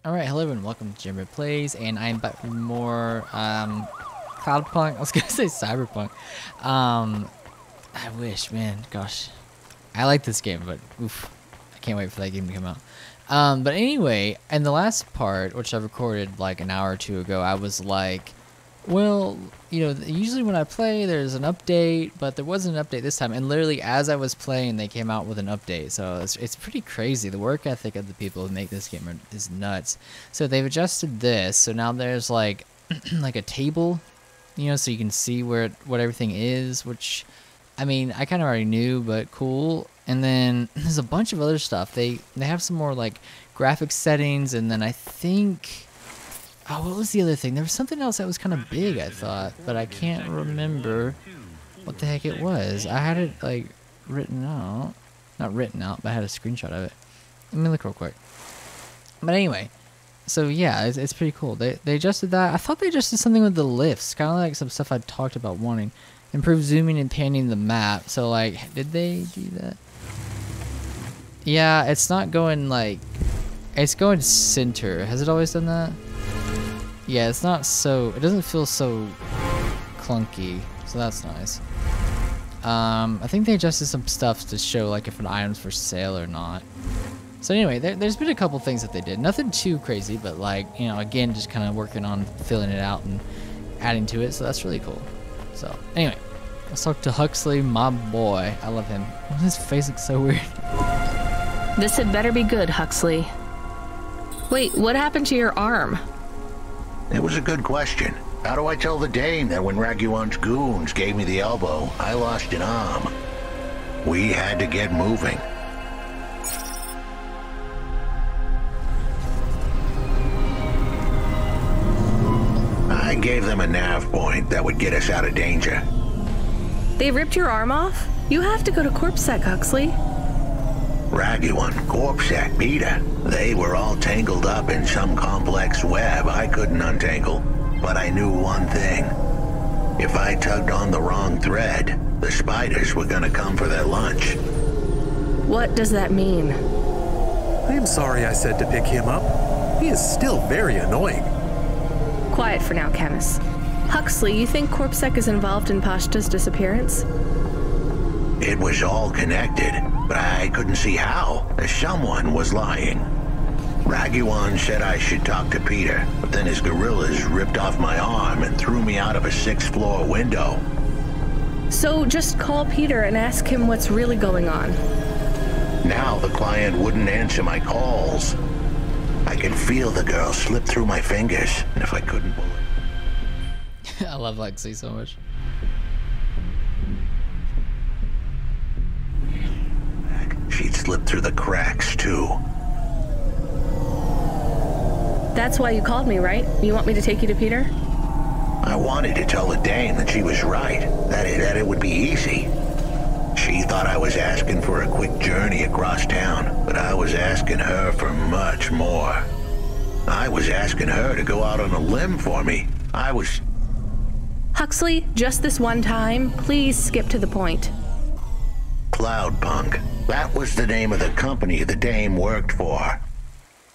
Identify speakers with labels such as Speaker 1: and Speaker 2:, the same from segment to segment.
Speaker 1: Alright, hello and welcome to Jimbo Plays, and I'm back with more Cloudpunk. I was gonna say Cyberpunk. I wish, man, gosh. I like this game, but oof, I can't wait for that game to come out. But anyway, in the last part, which I recorded like an hour or two ago, I was like, well, you know, usually when I play, there's an update, but there wasn't an update this time. And literally, as I was playing, they came out with an update. So it's pretty crazy. The work ethic of the people who make this game is nuts. So they've adjusted this. So now there's like, like a table, you know, so you can see what everything is. Which, I mean, I kind of already knew, but cool. And then there's a bunch of other stuff. They have some more like graphics settings, and then I think. Oh, what was the other thing? There was something else that was kind of big, I thought, but I can't remember what the heck it was. I had it, like, written out. Not written out, but I had a screenshot of it. Let me look real quick. But anyway, so yeah, it's pretty cool. They adjusted that. I thought they adjusted something with the lifts, kind of like some stuff I talked about wanting. Improve zooming and panning the map. So, like, did they do that? Yeah, it's not going, like, it's going center. Has it always done that? Yeah, it's not so, it doesn't feel so clunky, so that's nice. I think they adjusted some stuff to show like if an item's for sale or not. So anyway, there's been a couple things that they did. Nothing too crazy, but like, you know, again, just kind of working on filling it out and adding to it, so that's really cool. So anyway, let's talk to Huxley, my boy. I love him. His face looks so weird.
Speaker 2: This had better be good, Huxley. Wait, what happened to your arm?
Speaker 3: It was a good question. How do I tell the dame that when Raguan's goons gave me the elbow, I lost an arm? We had to get moving. I gave them a nav point that would get us out of danger.
Speaker 2: They ripped your arm off? You have to go to CorpSec, Huxley.
Speaker 3: Raguan, CorpSec, Peter, they were all tangled up in some complex web I couldn't untangle. But I knew one thing. If I tugged on the wrong thread, the spiders were gonna come for their lunch.
Speaker 2: What does that mean?
Speaker 4: I'm sorry I said to pick him up. He is still very annoying.
Speaker 2: Quiet for now, Camus. Huxley, you think CorpSec is involved in Pashta's disappearance?
Speaker 3: It was all connected, but I couldn't see how. Someone was lying. Raguan said I should talk to Peter, but then his gorillas ripped off my arm and threw me out of a 6th floor window.
Speaker 2: So just call Peter and ask him what's really going on.
Speaker 3: Now the client wouldn't answer my calls. I could feel the girl slip through my fingers, and if I couldn't pull it...
Speaker 1: I love Lexi so much.
Speaker 3: She'd slip through the cracks, too.
Speaker 2: That's why you called me, right? You want me to take you to Peter?
Speaker 3: I wanted to tell the dame that she was right, that it would be easy. She thought I was asking for a quick journey across town, but I was asking her for much more. I was asking her to go out on a limb for me.
Speaker 2: Huxley, just this one time, please skip to the point.
Speaker 3: Cloudpunk. That was the name of the company the dame worked for.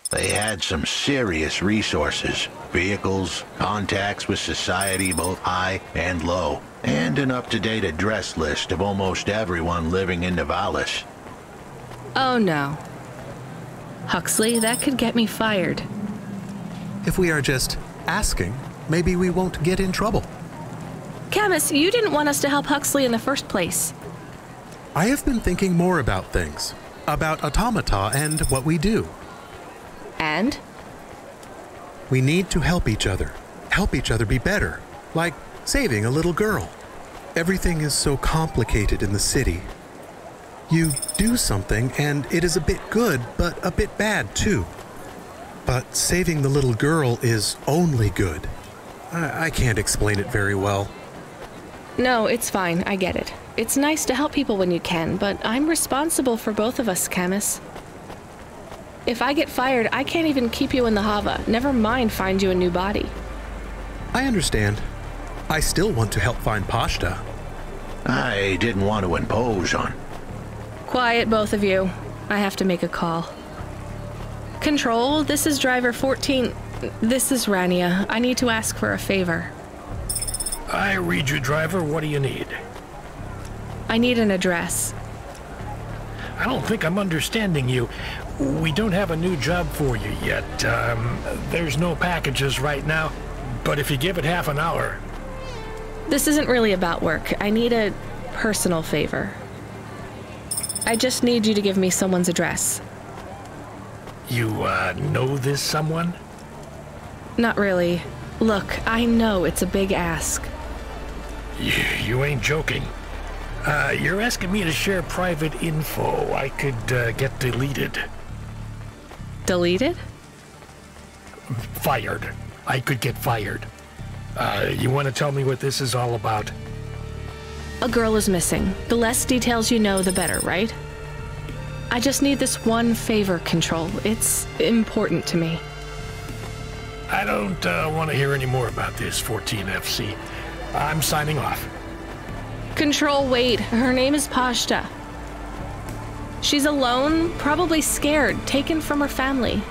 Speaker 3: They had some serious resources, vehicles, contacts with society both high and low, and an up-to-date address list of almost everyone living in Nivalis.
Speaker 2: Oh no. Huxley, that could get me fired.
Speaker 4: If we are just asking, maybe we won't get in trouble.
Speaker 2: Camus, you didn't want us to help Huxley in the first place.
Speaker 4: I have been thinking more about things, about automata and what we do.
Speaker 2: And?
Speaker 4: We need to help each other be better, like saving a little girl. Everything is so complicated in the city. You do something and it is a bit good, but a bit bad too. But saving the little girl is only good. I can't explain it very well.
Speaker 2: No, it's fine, I get it. It's nice to help people when you can, but I'm responsible for both of us, Camus. If I get fired, I can't even keep you in the Hava, never mind find you a new body.
Speaker 4: I understand. I still want to help find Pashta.
Speaker 3: I didn't want to impose on...
Speaker 2: Quiet, both of you. I have to make a call. Control, this is driver 14. This is Rania. I need to ask for a favor.
Speaker 5: I read you, driver. What do you need?
Speaker 2: I need an address.
Speaker 5: I don't think I'm understanding you. We don't have a new job for you yet. There's no packages right now, but if you give it half an hour...
Speaker 2: This isn't really about work. I need a personal favor. I just need you to give me someone's address.
Speaker 5: You, know this someone?
Speaker 2: Not really. Look, I know it's a big ask.
Speaker 5: You ain't joking. You're asking me to share private info I could, get deleted.
Speaker 2: Deleted?
Speaker 5: Fired. I could get fired. You want to tell me what this is all about?
Speaker 2: A girl is missing. The less details you know, the better, right? I just need this one favor, Control. It's important to me.
Speaker 5: I don't, want to hear any more about this, 14FC. I'm signing off.
Speaker 2: Control, wait. Her name is Pashta. She's alone, probably scared, taken from her family.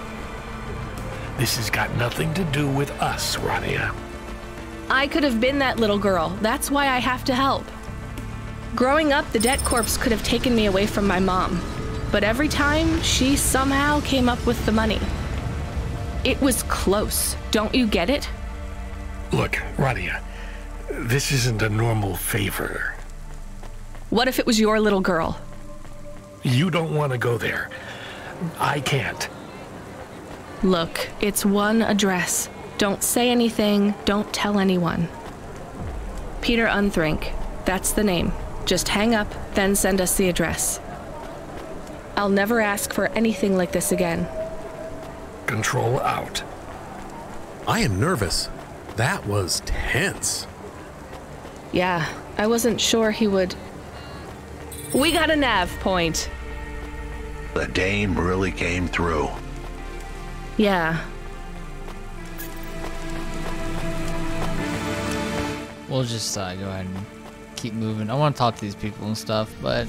Speaker 5: This has got nothing to do with us, Rania.
Speaker 2: I could have been that little girl. That's why I have to help. Growing up, the debt corps could have taken me away from my mom. But every time, she somehow came up with the money. It was close. Don't you get it?
Speaker 5: Look, Rania, this isn't a normal favor.
Speaker 2: What if it was your little girl?
Speaker 5: You don't want to go there. I can't.
Speaker 2: Look, it's one address. Don't say anything. Don't tell anyone. Peter Unthrink. That's the name. Just hang up, then send us the address. I'll never ask for anything like this again.
Speaker 5: Control out.
Speaker 4: I am nervous. That was tense.
Speaker 2: Yeah, I wasn't sure he would... We got a nav point.
Speaker 3: The dame really came through.
Speaker 2: Yeah.
Speaker 1: We'll just go ahead and keep moving. I want to talk to these people and stuff, but...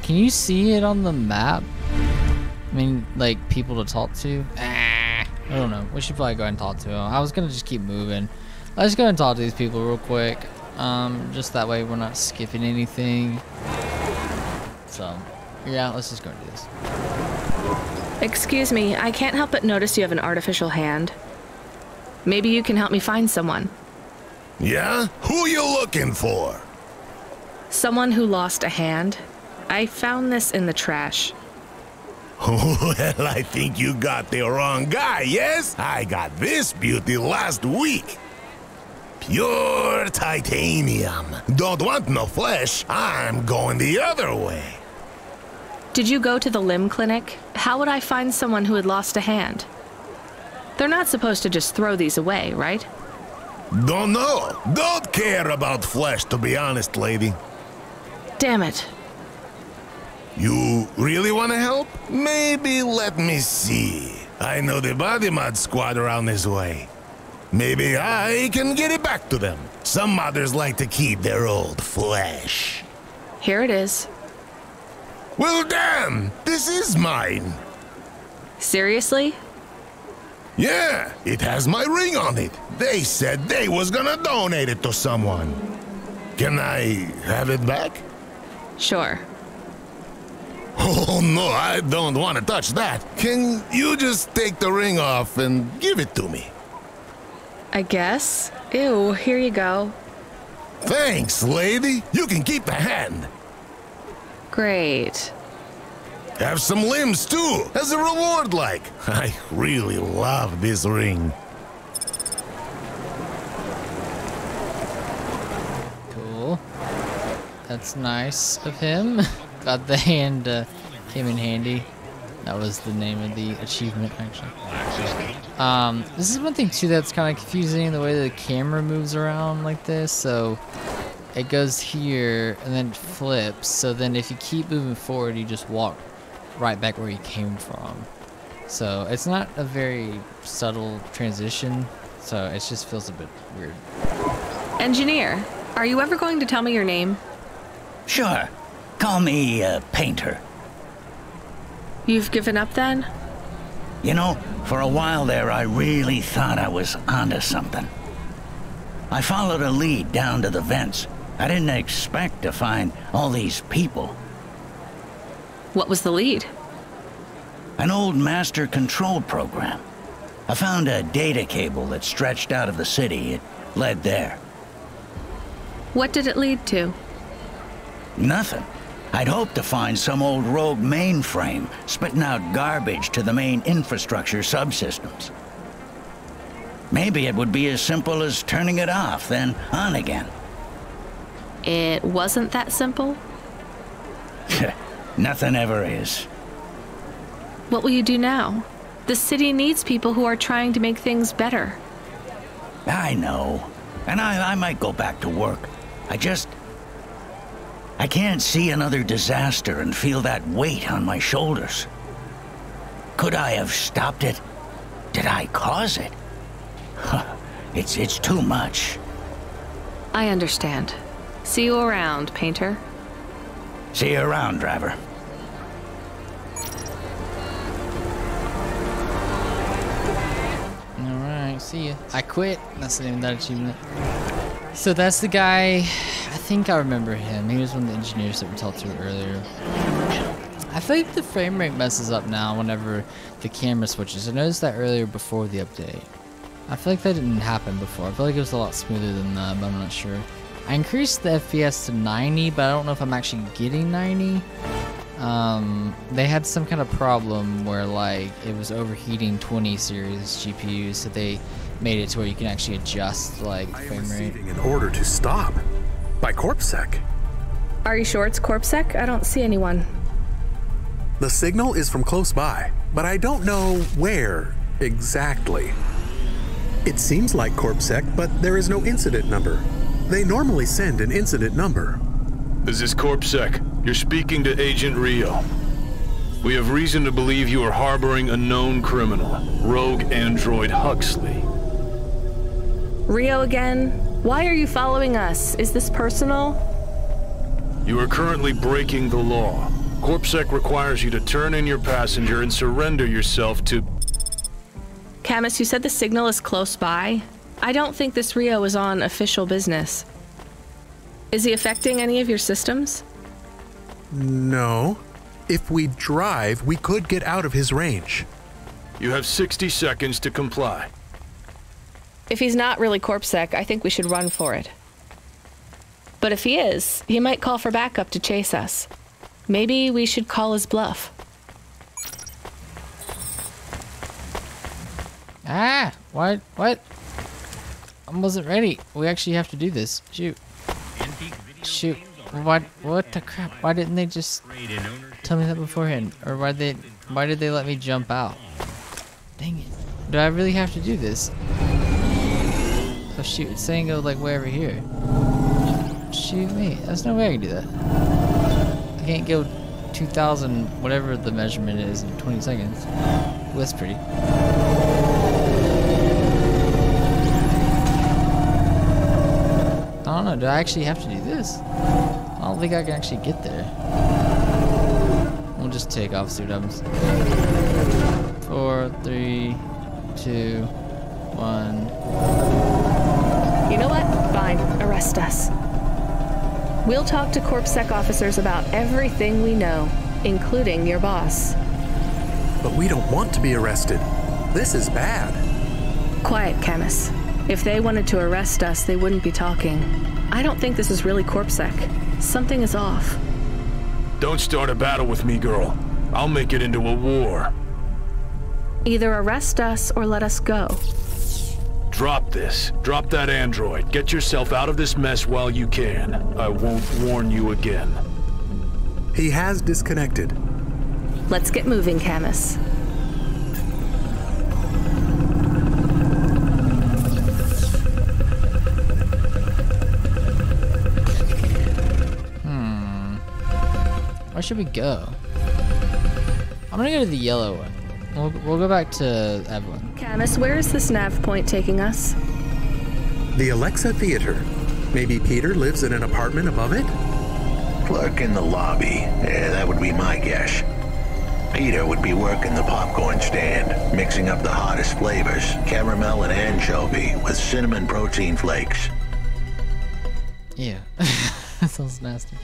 Speaker 1: Can you see it on the map? I mean, like, people to talk to? I don't know. We should probably go ahead and talk to them. I was gonna just keep moving. Let's go ahead and talk to these people real quick. Just that way we're not skipping anything. So, yeah, let's just go and do this.
Speaker 2: Excuse me, I can't help but notice you have an artificial hand. Maybe you can help me find someone.
Speaker 6: Yeah? Who you looking for?
Speaker 2: Someone who lost a hand. I found this in the trash.
Speaker 6: Well, I think you got the wrong guy, yes? I got this beauty last week. Pure titanium. Don't want no flesh. I'm going the other way.
Speaker 2: Did you go to the limb clinic? How would I find someone who had lost a hand? They're not supposed to just throw these away, right?
Speaker 6: Don't know. Don't care about flesh, to be honest, lady.
Speaker 2: Damn it.
Speaker 6: You really want to help? Maybe let me see. I know the body mod squad around this way. Maybe I can get it back to them. Some mothers like to keep their old flesh.
Speaker 2: Here it is.
Speaker 6: Well, damn! This is mine.
Speaker 2: Seriously?
Speaker 6: Yeah, it has my ring on it. They said they was gonna donate it to someone. Can I have it back?
Speaker 2: Sure.
Speaker 6: Oh no, I don't want to touch that. Can you just take the ring off and give it to me?
Speaker 2: I guess. Ew, here you go.
Speaker 6: Thanks, lady. You can keep the hand.
Speaker 2: Great.
Speaker 6: Have some limbs too, as a reward like. I really love this ring.
Speaker 1: Cool. That's nice of him. Glad the hand came in handy. That was the name of the achievement, actually. This is one thing too that's kind of confusing, the way the camera moves around like this. So it goes here and then flips. So then if you keep moving forward, you just walk right back where you came from. So it's not a very subtle transition. So it just feels a bit weird.
Speaker 2: Engineer, are you ever going to tell me your name?
Speaker 7: Sure. Call me, Painter.
Speaker 2: You've given up then?
Speaker 7: You know, for a while there, I really thought I was onto something. I followed a lead down to the vents. I didn't expect to find all these people.
Speaker 2: What was the lead?
Speaker 7: An old master control program. I found a data cable that stretched out of the city. It led there.
Speaker 2: What did it lead to?
Speaker 7: Nothing. I'd hoped to find some old rogue mainframe spitting out garbage to the main infrastructure subsystems. Maybe it would be as simple as turning it off, then on again.
Speaker 2: It wasn't that simple?
Speaker 7: Nothing ever is.
Speaker 2: What will you do now? The city needs people who are trying to make things better.
Speaker 7: I know. And I might go back to work. I can't see another disaster and feel that weight on my shoulders. Could I have stopped it? Did I cause it? It's too much.
Speaker 2: I understand. See you around, Painter.
Speaker 7: See you around, driver.
Speaker 1: Alright, see ya. I quit. That's the name of that achievement. So that's the guy. I think I remember him. He was one of the engineers that we talked to earlier. I feel like the frame rate messes up now whenever the camera switches. I noticed that earlier before the update. I feel like that didn't happen before. I feel like it was a lot smoother than that, but I'm not sure. I increased the FPS to 90, but I don't know if I'm actually getting 90. They had some kind of problem where like it was overheating 20 series GPUs, so they made it to where you can actually adjust like frame rate.
Speaker 4: An order to stop by CorpSec.
Speaker 2: Are you sure it's CorpSec? I don't see anyone.
Speaker 4: The signal is from close by, but I don't know where exactly. It seems like CorpSec, but there is no incident number. They normally send an incident number.
Speaker 8: This is CorpSec. You're speaking to Agent Rio. We have reason to believe you are harboring a known criminal, rogue android Huxley.
Speaker 2: Rio again? Why are you following us? Is this personal?
Speaker 8: You are currently breaking the law. CorpSec requires you to turn in your passenger and surrender yourself to...
Speaker 2: Camus, you said the signal is close by. I don't think this Rio is on official business. Is he affecting any of your systems?
Speaker 4: No. If we drive, we could get out of his range.
Speaker 8: You have 60 seconds to comply.
Speaker 2: If he's not really CorpSec, I think we should run for it. But if he is, he might call for backup to chase us. Maybe we should call his bluff.
Speaker 1: Ah! What? I wasn't ready. We actually have to do this. Shoot. Shoot. What the crap? Why didn't they just tell me that beforehand? Or why did they let me jump out? Dang it. Do I really have to do this? Oh shoot, it's saying go like way over here. Shoot me. There's no way I can do that. I can't go 2,000 whatever the measurement is in 20 seconds. Well, that's pretty. I don't know, do I actually have to do this? I don't think I can actually get there. We'll just take off, see what happens. 4, 3, 2, 1.
Speaker 2: You know what? Fine. Arrest us. We'll talk to CorpSec officers about everything we know, including your boss.
Speaker 4: But we don't want to be arrested. This is bad.
Speaker 2: Quiet, Camus. If they wanted to arrest us, they wouldn't be talking. I don't think this is really CorpSec. Something is off.
Speaker 8: Don't start a battle with me, girl. I'll make it into a war.
Speaker 2: Either arrest us or let us go.
Speaker 8: Drop this. Drop that android. Get yourself out of this mess while you can. I won't warn you again.
Speaker 4: He has disconnected.
Speaker 2: Let's get moving, Camus.
Speaker 1: Where should we go? I'm gonna go to the yellow one. We'll go back to Evelyn.
Speaker 2: Camus, where is this nav point taking us?
Speaker 4: The Alexa Theater. Maybe Peter lives in an apartment above it?
Speaker 3: Clerk in the lobby. Yeah, that would be my guess. Peter would be working the popcorn stand, mixing up the hottest flavors, caramel and anchovy with cinnamon protein flakes.
Speaker 1: Yeah, that sounds nasty.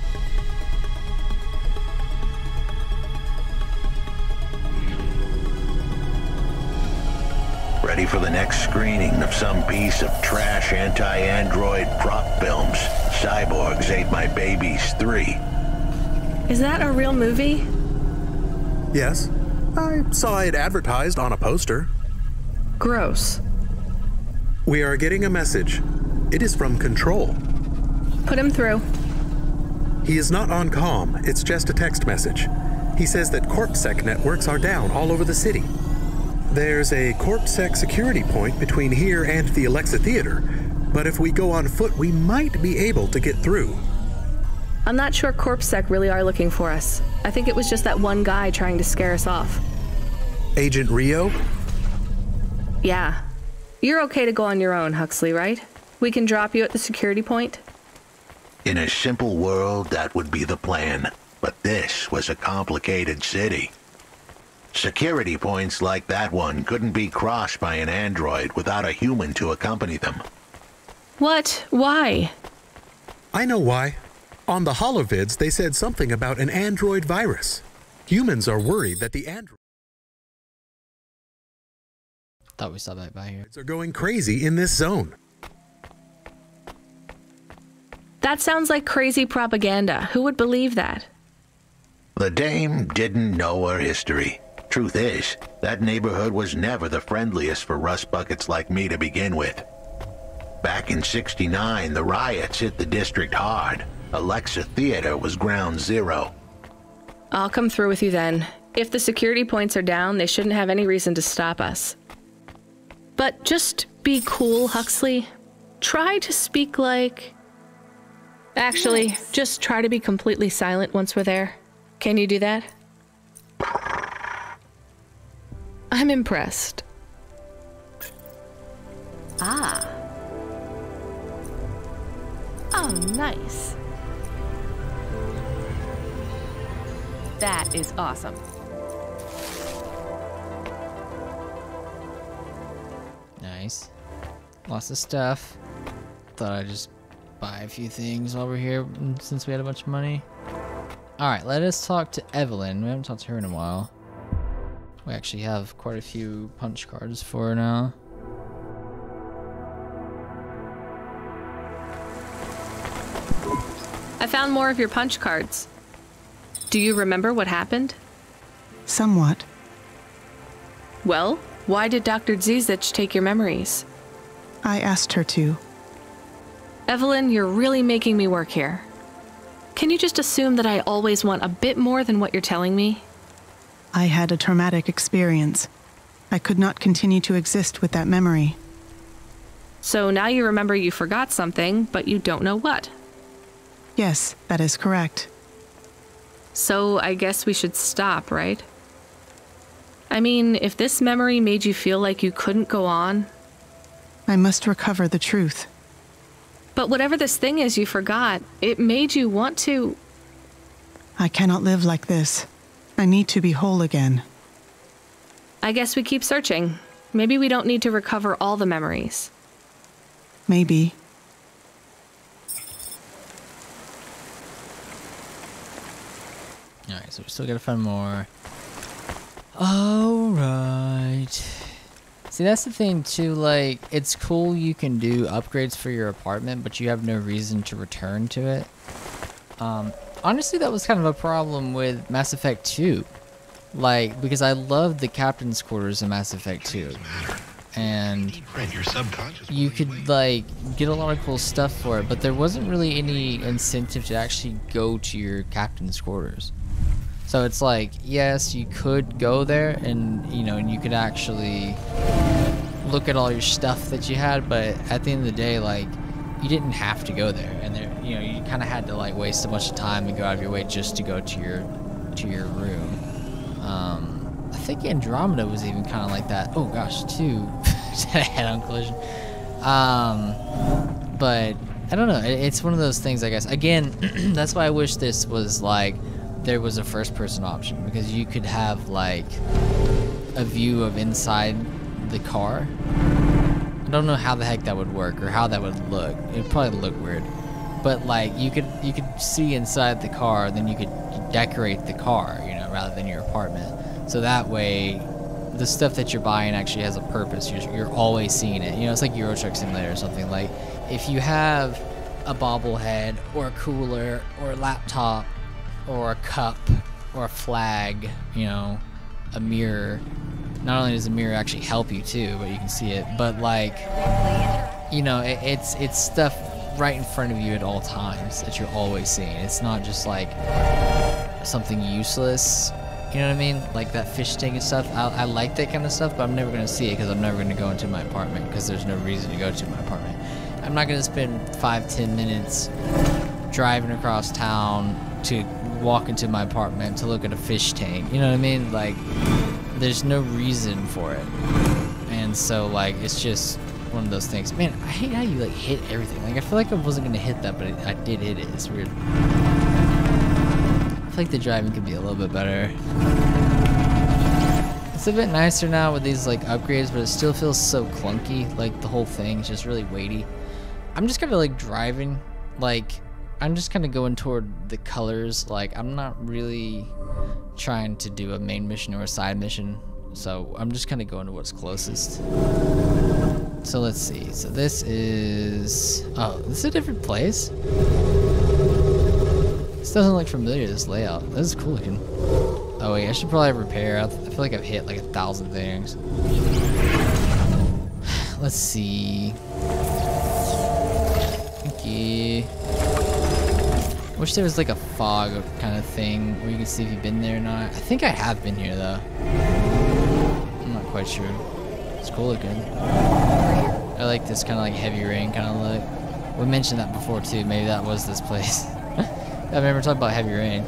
Speaker 3: Ready for the next screening of some piece of trash anti-android prop films. Cyborgs Ate My Babies 3.
Speaker 2: Is that a real movie?
Speaker 4: Yes, I saw it advertised on a poster.
Speaker 2: Gross.
Speaker 4: We are getting a message. It is from Control.
Speaker 2: Put him through.
Speaker 4: He is not on comm, it's just a text message. He says that CorpSec networks are down all over the city. There's a CorpSec security point between here and the Alexa Theater, but if we go on foot, we might be able to get through.
Speaker 2: I'm not sure CorpSec really are looking for us. I think it was just that one guy trying to scare us off.
Speaker 4: Agent Rio?
Speaker 2: Yeah. You're okay to go on your own, Huxley, right? We can drop you at the security point?
Speaker 3: In a simple world, that would be the plan. But this was a complicated city. Security points like that one couldn't be crossed by an android without a human to accompany them.
Speaker 2: What? Why?
Speaker 4: I know why. On the holovids, they said something about an android virus. Humans are worried that the androids
Speaker 1: Thought we saw that by here.
Speaker 4: are going crazy in this zone.
Speaker 2: That sounds like crazy propaganda. Who would believe that?
Speaker 3: The dame didn't know her history. Truth is, that neighborhood was never the friendliest for rust buckets like me to begin with. Back in '69, the riots hit the district hard. Alexa Theater was ground zero.
Speaker 2: I'll come through with you then. If the security points are down, they shouldn't have any reason to stop us. But just be cool, Huxley. Try to speak like... Actually, just try to be completely silent once we're there. Can you do that? I'm impressed.
Speaker 9: Ah. Oh, nice. That is awesome.
Speaker 1: Nice. Lots of stuff. Thought I'd just buy a few things while we're here since we had a bunch of money. Alright, let us talk to Evelyn. We haven't talked to her in a while. We actually have quite a few punch cards for her now.
Speaker 2: I found more of your punch cards. Do you remember what happened?
Speaker 10: Somewhat.
Speaker 2: Well, why did Dr. Zizic take your memories?
Speaker 10: I asked her to.
Speaker 2: Evelyn, you're really making me work here. Can you just assume that I always want a bit more than what you're telling me?
Speaker 10: I had a traumatic experience. I could not continue to exist with that memory.
Speaker 2: So now you remember you forgot something, but you don't know what.
Speaker 10: Yes, that is correct.
Speaker 2: So I guess we should stop, right? I mean, if this memory made you feel like you couldn't go on...
Speaker 10: I must recover the truth.
Speaker 2: But whatever this thing is you forgot, it made you want to...
Speaker 10: I cannot live like this. I need to be whole again.
Speaker 2: I guess we keep searching. Maybe we don't need to recover all the memories.
Speaker 10: Maybe.
Speaker 1: Alright, so we still gotta find more. Alright. See, that's the thing too, like, it's cool you can do upgrades for your apartment, but you have no reason to return to it. Honestly, that was kind of a problem with Mass Effect 2. Like, because I loved the captain's quarters in Mass Effect 2. And you could, like, get a lot of cool stuff for it, but there wasn't really any incentive to actually go to your captain's quarters. So it's like, yes, you could go there and, you know, and you could actually look at all your stuff that you had, but at the end of the day, like, you didn't have to go there. And there, you know, you kind of had to, like, waste a bunch of time and go out of your way just to go to your room. I think Andromeda was even kind of like that. Oh gosh, too. Head-on collision. But I don't know. It's one of those things, I guess. Again, that's why I wish this was like there was a first-person option, because you could have like a view of inside the car. I don't know how the heck that would work or how that would look. It'd probably look weird, but like you could see inside the car, then you could decorate the car, you know, rather than your apartment. So that way, the stuff that you're buying actually has a purpose. You're always seeing it. You know, it's like Euro Truck Simulator or something. Like if you have a bobblehead or a cooler or a laptop or a cup or a flag, you know, a mirror. Not only does the mirror actually help you too, but you can see it, but like, you know, it's stuff right in front of you at all times that you're always seeing. It's not just like something useless, you know what I mean? Like that fish tank and stuff. I like that kind of stuff, but I'm never going to see it because I'm never going to go into my apartment because there's no reason to go to my apartment. I'm not going to spend 5-10 minutes driving across town to walk into my apartment to look at a fish tank, you know what I mean? Like, there's no reason for it. And so like it's just one of those things. Man, I hate how you like hit everything. Like I feel like I wasn't gonna hit that, but I did hit it. It's weird. I feel like the driving could be a little bit better. It's a bit nicer now with these like upgrades, but it still feels so clunky. Like the whole thing is just really weighty. I'm just kind of like driving, like I'm just kind of going toward the colors. Like I'm not really trying to do a main mission or a side mission, so I'm just kind of going to what's closest. So let's see. So this is, oh, this is a different place. This doesn't look familiar, this layout. This is cool looking. Oh wait, I should probably repair. I feel like I've hit like 1,000 things. Let's see. Thank you. Wish there was like a fog kind of thing where you can see if you've been there or not. I think I have been here though. I'm not quite sure. It's cool looking. I like this kind of like heavy rain kind of look. We mentioned that before too. Maybe that was this place. I remember talking about heavy rain.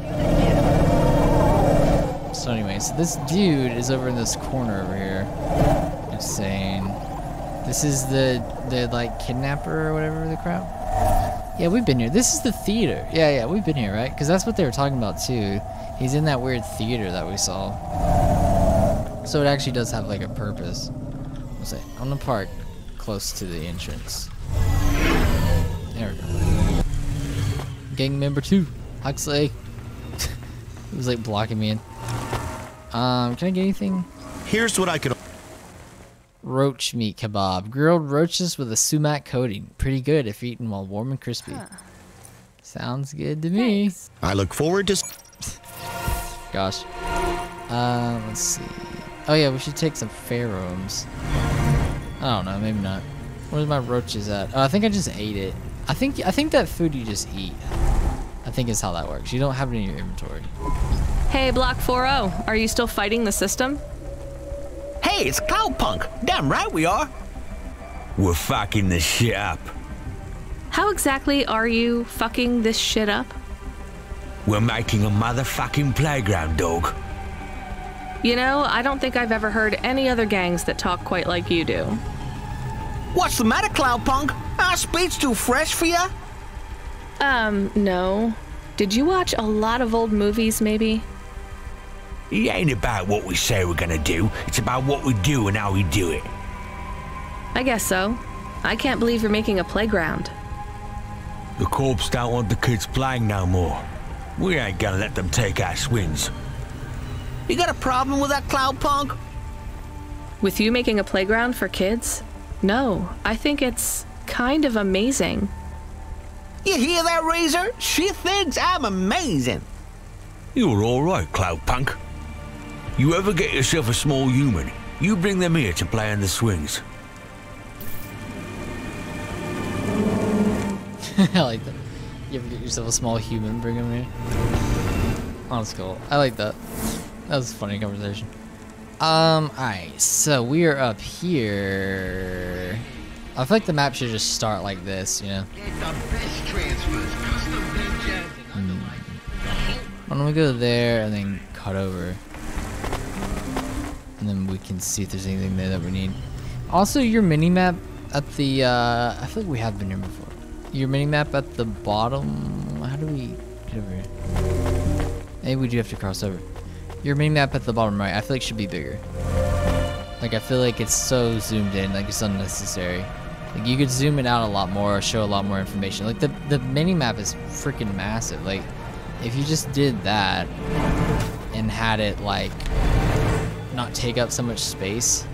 Speaker 1: So anyway, so this dude is over in this corner over here. It's saying, this is the like kidnapper or whatever the crap. Yeah, we've been here. This is the theater. Yeah, we've been here, right? Because that's what they were talking about too. He's in that weird theater that we saw. So it actually does have like a purpose. I'll say, I'm gonna park close to the entrance. There we go. Gang member 2, Huxley. He was like blocking me in. Can I get anything?
Speaker 11: Here's what I could.
Speaker 1: Roach meat kebab. Grilled roaches with a sumac coating. Pretty good if eaten while warm and crispy. Huh. Sounds good to me.
Speaker 11: Thanks. I look forward to...
Speaker 1: Gosh. Let's see. Oh yeah, we should take some pheromones. I don't know, maybe not. Where's my roaches at? Oh, I think I just ate it. I think that food you just eat. I think is how that works. You don't have it in your inventory.
Speaker 2: Hey, Block 40. Are you still fighting the system?
Speaker 12: Hey, it's Cloudpunk. Damn right we are. We're fucking this shit up.
Speaker 2: How exactly are you fucking this shit up?
Speaker 12: We're making a motherfucking playground, dog.
Speaker 2: You know, I don't think I've ever heard any other gangs that talk quite like you do.
Speaker 12: What's the matter, Cloudpunk? Our speech too fresh for ya?
Speaker 2: No. Did you watch a lot of old movies, maybe?
Speaker 12: It ain't about what we say we're gonna do. It's about what we do and how we do it.
Speaker 2: I guess so. I can't believe you're making a playground.
Speaker 12: The corps don't want the kids playing no more. We ain't gonna let them take our swings. You got a problem with that, Cloudpunk?
Speaker 2: With you making a playground for kids? No, I think it's kind of amazing.
Speaker 12: You hear that, Razor? She thinks I'm amazing. You're all right, Cloudpunk. You ever get yourself a small human, you bring them here to play on the swings.
Speaker 1: I like that. You ever get yourself a small human, bring them here? Oh, that's cool. I like that. That was a funny conversation. Alright, so we are up here. I feel like the map should just start like this, you know? Why don't we go there and then cut over? And then we can see if there's anything there that we need. Also, your mini-map at the, I feel like we have been here before. Your mini-map at the bottom, how do we get over here? Maybe we do have to cross over. Your mini-map at the bottom right, I feel like should be bigger. Like, I feel like it's so zoomed in, like it's unnecessary. Like, you could zoom it out a lot more, or show a lot more information. Like, the mini-map is freaking massive. Like, if you just did that and had it, like, not take up so much space.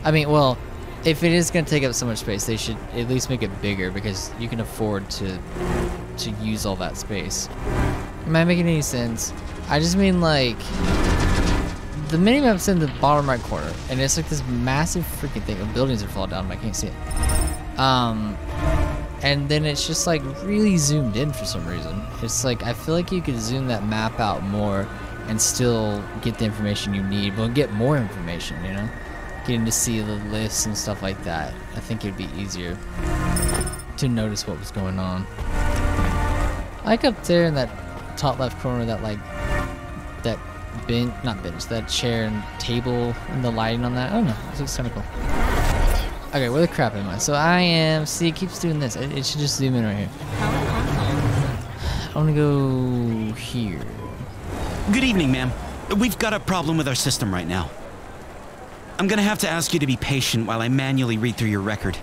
Speaker 1: I mean, well, if it is going to take up so much space, they should at least make it bigger, because you can afford to use all that space. Am I making any sense? I just mean, like, the minimap's in the bottom right corner, and it's like this massive freaking thing. The buildings are falling down, but I can't see it. And then it's just like really zoomed in for some reason. It's like, I feel like you could zoom that map out more and still get the information you need, but get more information, you know? Getting to see the lifts and stuff like that. I think it'd be easier to notice what was going on. Like up there in that top left corner, that like, that bench, not bench, that chair and table and the lighting on that. Oh no, this looks kind of cool. Okay, where the crap am I? So I am, see, it keeps doing this. It should just zoom in right here. I want to go here.
Speaker 13: Good evening, ma'am. We've got a problem with our system right now. I'm gonna have to ask you to be patient while I manually read through your record.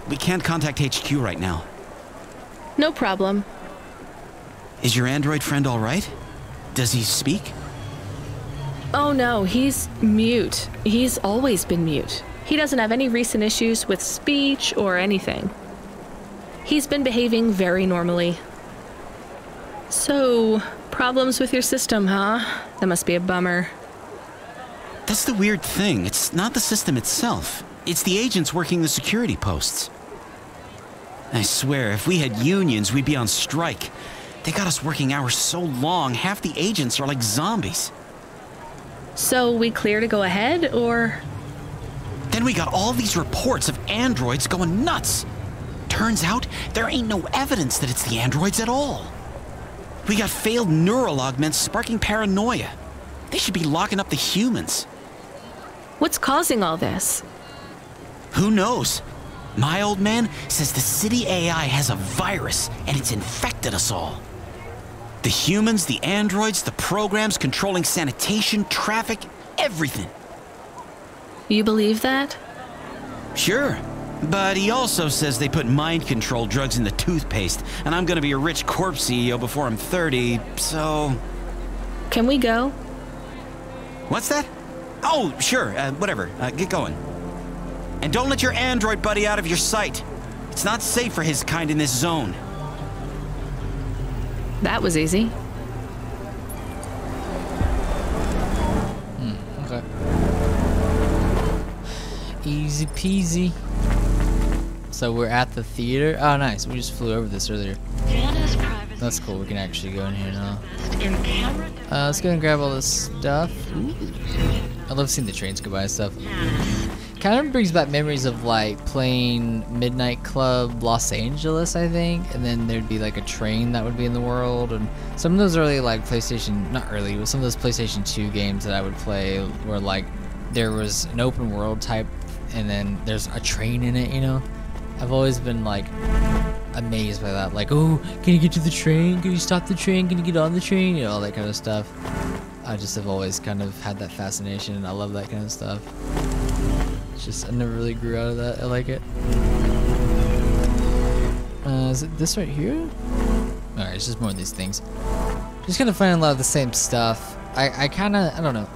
Speaker 13: We can't contact HQ right now.
Speaker 2: No problem.
Speaker 13: Is your android friend all right? Does he speak?
Speaker 2: Oh no, he's mute. He's always been mute. He doesn't have any recent issues with speech or anything. He's been behaving very normally. So, problems with your system, huh? That must be a bummer.
Speaker 13: That's the weird thing. It's not the system itself. It's the agents working the security posts. I swear, if we had unions, we'd be on strike. They got us working hours so long, half the agents are like zombies.
Speaker 2: So, we clear to go ahead, or...?
Speaker 13: Then we got all these reports of androids going nuts. Turns out, there ain't no evidence that it's the androids at all. We got failed neural augments sparking paranoia. They should be locking up the humans.
Speaker 2: What's causing all this?
Speaker 13: Who knows? My old man says the city AI has a virus, and it's infected us all. The humans, the androids, the programs controlling sanitation, traffic, everything.
Speaker 2: You believe that?
Speaker 13: Sure. But he also says they put mind control drugs in the toothpaste, and I'm gonna be a rich corp CEO before I'm 30, so...
Speaker 2: Can we go?
Speaker 13: What's that? Oh, sure, whatever. Get going. And don't let your android buddy out of your sight. It's not safe for his kind in this zone.
Speaker 2: That was easy.
Speaker 1: Okay. Easy peasy. So we're at the theater. Oh, nice. We just flew over this earlier. That's cool. We can actually go in here now. Let's go and grab all this stuff. Ooh. I love seeing the trains go by and stuff. Kind of brings back memories of like playing Midnight Club Los Angeles, I think, and then there'd be like a train that would be in the world, and some of those early like PlayStation, not early, but some of those PlayStation 2 games that I would play where like there was an open world type and then there's a train in it, you know? I've always been like amazed by that, like, oh, can you get to the train? Can you stop the train? Can you get on the train? You know, all that kind of stuff. I just have always kind of had that fascination. I love that kind of stuff. It's just, I never really grew out of that. I like it. Is it this right here? Alright, it's just more of these things. Just kind of finding a lot of the same stuff. I kind of, I don't know.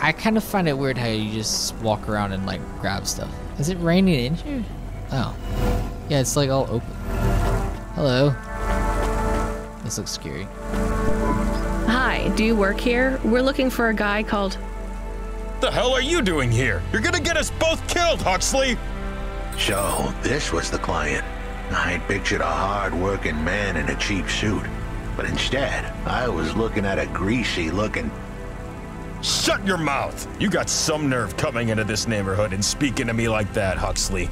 Speaker 1: I kind of find it weird how you just walk around and like grab stuff. Is it raining in here? Oh. Yeah, it's like all open. Hello. This looks scary.
Speaker 2: Hi, do you work here? We're looking for a guy called...
Speaker 14: The hell are you doing here? You're gonna get us both killed, Huxley!
Speaker 3: So, this was the client. I'd pictured a hard-working man in a cheap suit. But instead, I was looking at a greasy-looking...
Speaker 14: Shut your mouth! You got some nerve coming into this neighborhood and speaking to me like that, Huxley.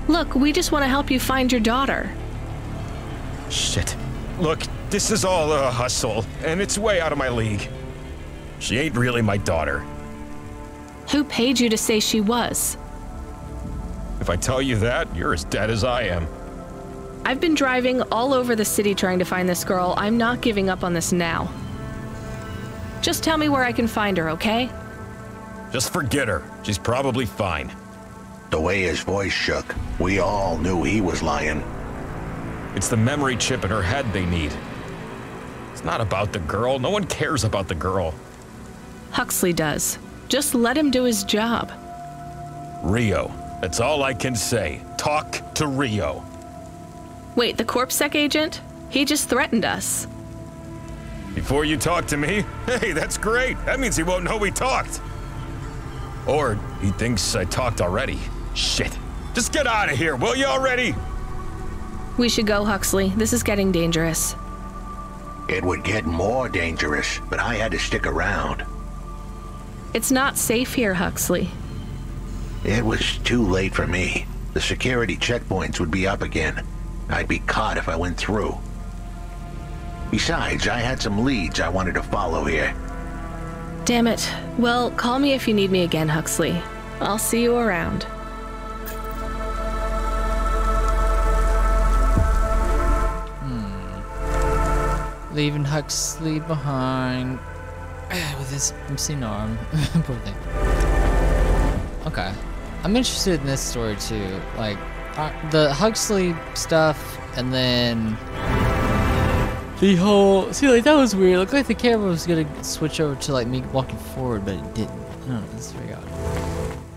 Speaker 2: Look, we just want to help you find your daughter.
Speaker 14: Shit. Look, this is all a hustle, and it's way out of my league. She ain't really my daughter.
Speaker 2: Who paid you to say she was?
Speaker 14: If I tell you that, you're as dead as I am.
Speaker 2: I've been driving all over the city trying to find this girl. I'm not giving up on this now. Just tell me where I can find her, okay?
Speaker 14: Just forget her. She's probably fine.
Speaker 3: The way his voice shook, we all knew he was lying.
Speaker 14: It's the memory chip in her head they need. It's not about the girl. No one cares about the girl.
Speaker 2: Huxley does. Just let him do his job.
Speaker 14: Rio. That's all I can say. Talk to Rio.
Speaker 2: Wait, the CorpSec agent? He just threatened us.
Speaker 14: Before you talk to me? Hey, that's great. That means he won't know we talked. Or he thinks I talked already. Shit. Just get out of here, will you already?
Speaker 2: We should go, Huxley. This is getting dangerous.
Speaker 3: It would get more dangerous, but I had to stick around.
Speaker 2: It's not safe here, Huxley.
Speaker 3: It was too late for me. The security checkpoints would be up again. I'd be caught if I went through. Besides, I had some leads I wanted to follow here.
Speaker 2: Damn it. Well, call me if you need me again, Huxley. I'll see you around.
Speaker 1: Leaving Huxley behind with his missing arm. Poor thing. Okay. I'm interested in this story too. Like, the Huxley stuff, and then the whole... See, like, that was weird. It looked like the camera was gonna switch over to, like, me walking forward, but it didn't. I don't know, that's very odd.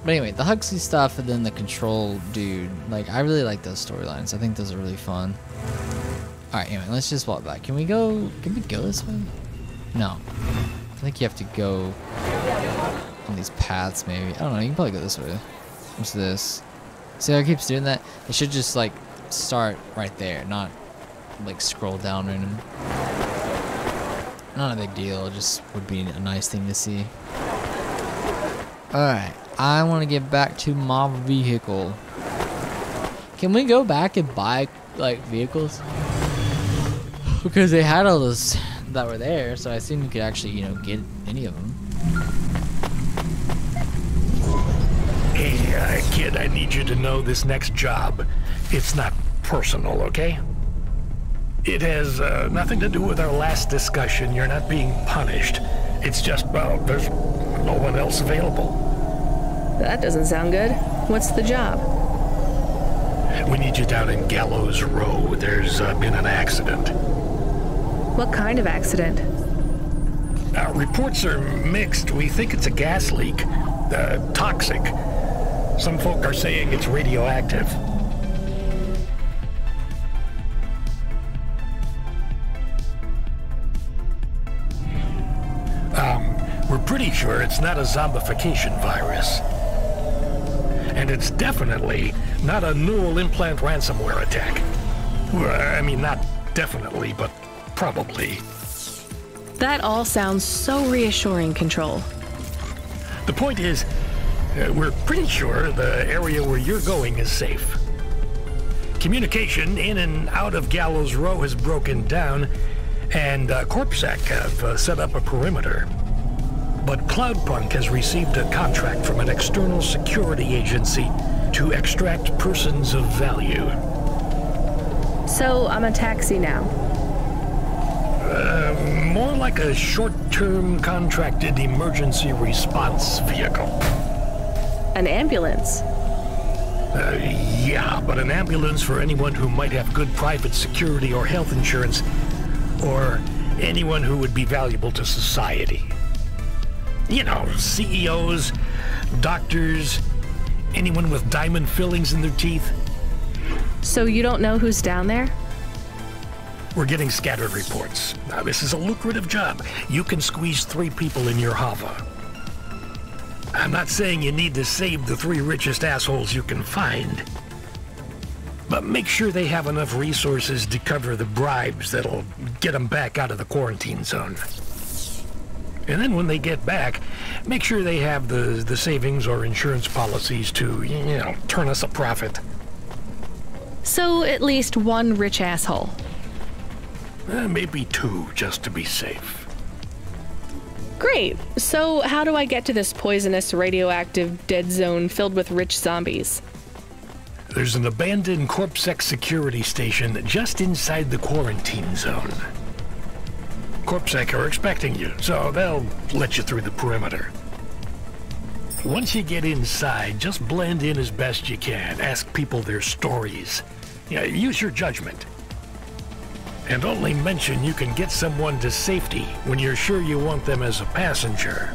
Speaker 1: But anyway, the Huxley stuff and then the Control dude. Like, I really like those storylines. I think those are really fun. Alright, anyway, let's just walk back. Can we go this way? No. I think you have to go on these paths, maybe. I don't know, you can probably go this way. What's this? See how it keeps doing that? It should just, like, start right there, not, like, scroll down and... Not a big deal, it just would be a nice thing to see. Alright, I want to get back to my vehicle. Can we go back and buy, like, vehicles? Because they had all those that were there, so I assume you could actually, you know, get any of them.
Speaker 5: Hey, kid, I need you to know this next job. It's not personal, okay? It has nothing to do with our last discussion. You're not being punished. It's just, well, there's no one else available.
Speaker 2: That doesn't sound good. What's the job?
Speaker 5: We need you down in Gallows Row. There's been an accident.
Speaker 2: What kind of accident?
Speaker 5: Reports are mixed. We think it's a gas leak. Toxic. Some folk are saying it's radioactive. We're pretty sure it's not a zombification virus. And it's definitely not a neural implant ransomware attack. Well, I mean, not definitely, but probably.
Speaker 2: That all sounds so reassuring, Control.
Speaker 5: The point is, we're pretty sure the area where you're going is safe. Communication in and out of Gallows Row has broken down, and CorpSec have set up a perimeter. But Cloudpunk has received a contract from an external security agency to extract persons of value.
Speaker 2: So I'm a taxi now?
Speaker 5: More like a short-term contracted emergency response vehicle.
Speaker 2: An ambulance?
Speaker 5: Yeah, but an ambulance for anyone who might have good private security or health insurance, or anyone who would be valuable to society. You know, CEOs, doctors, anyone with diamond fillings in their teeth.
Speaker 2: So you don't know who's down there?
Speaker 5: We're getting scattered reports. Now, this is a lucrative job. You can squeeze 3 people in your hover. I'm not saying you need to save the 3 richest assholes you can find. But make sure they have enough resources to cover the bribes that'll get them back out of the quarantine zone. And then when they get back, make sure they have the savings or insurance policies to, you know, turn us a profit.
Speaker 2: So at least 1 rich asshole.
Speaker 5: Maybe 2, just to be safe.
Speaker 2: Great. So how do I get to this poisonous, radioactive, dead zone filled with rich zombies?
Speaker 5: There's an abandoned CorpSec security station just inside the quarantine zone. CorpSec are expecting you, so they'll let you through the perimeter. Once you get inside, just blend in as best you can. Ask people their stories. Yeah, use your judgment. And only mention you can get someone to safety when you're sure you want them as a passenger.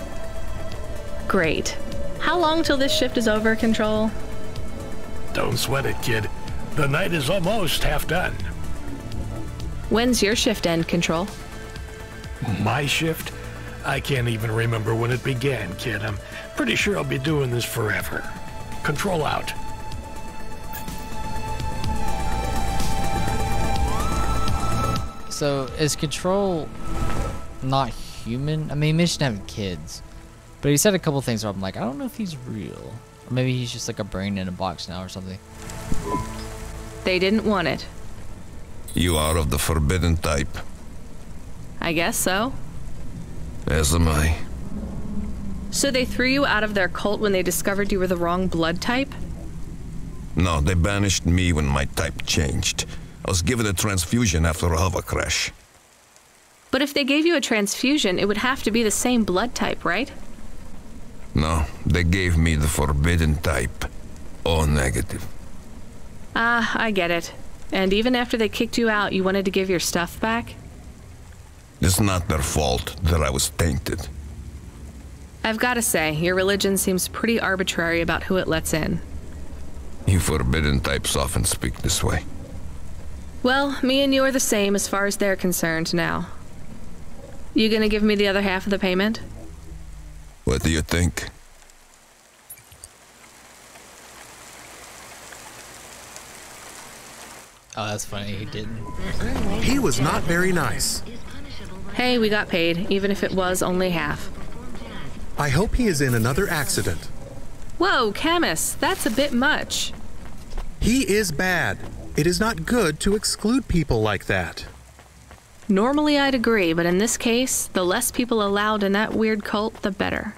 Speaker 2: Great. How long till this shift is over, Control?
Speaker 5: Don't sweat it, kid. The night is almost half done.
Speaker 2: When's your shift end, Control?
Speaker 5: My shift? I can't even remember when it began, kid. I'm pretty sure I'll be doing this forever. Control out.
Speaker 1: So, is Control not human? I mean, he mentioned having kids. But he said a couple things where I'm like, I don't know if he's real. Or maybe he's just like a brain in a box now or something.
Speaker 2: They didn't want it.
Speaker 6: You are of the forbidden type.
Speaker 2: I guess so.
Speaker 6: As am I.
Speaker 2: So they threw you out of their cult when they discovered you were the wrong blood type?
Speaker 6: No, they banished me when my type changed. I was given a transfusion after a hover crash.
Speaker 2: But if they gave you a transfusion, it would have to be the same blood type, right?
Speaker 6: No, they gave me the forbidden type. O negative.
Speaker 2: Ah, I get it. And even after they kicked you out, you wanted to give your stuff back?
Speaker 6: It's not their fault that I was tainted.
Speaker 2: I've got to say, your religion seems pretty arbitrary about who it lets in.
Speaker 6: You forbidden types often speak this way.
Speaker 2: Well, me and you are the same as far as they're concerned now. You gonna give me the other half of the payment?
Speaker 6: What do you think?
Speaker 1: Oh, that's funny. He didn't.
Speaker 4: He was not very nice.
Speaker 2: Hey, we got paid, even if it was only half.
Speaker 4: I hope he is in another accident.
Speaker 2: Whoa, Camus, that's a bit much.
Speaker 4: He is bad. It is not good to exclude people like that.
Speaker 2: Normally I'd agree, but in this case, the less people allowed in that weird cult, the better.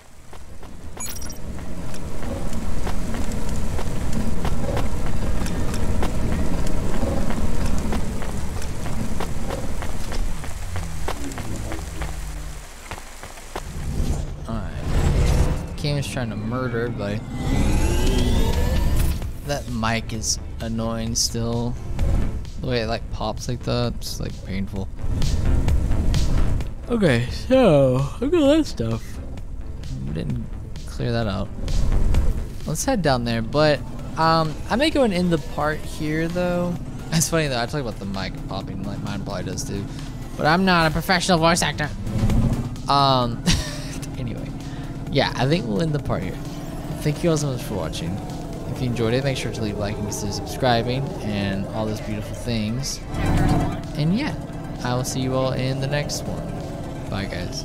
Speaker 1: Camus trying to murder everybody. That mic is annoying still. The way it like pops like that, it's like painful. Okay, so look at that stuff. We didn't clear that out. Let's head down there, but I may go and end the part here though. It's funny though, I talk about the mic popping like mine probably does too. But I'm not a professional voice actor. Anyway. Yeah, I think we'll end the part here. Thank you all so much for watching. If you enjoyed it, make sure to leave a like and consider subscribing and all those beautiful things. And yeah, I will see you all in the next one. Bye, guys.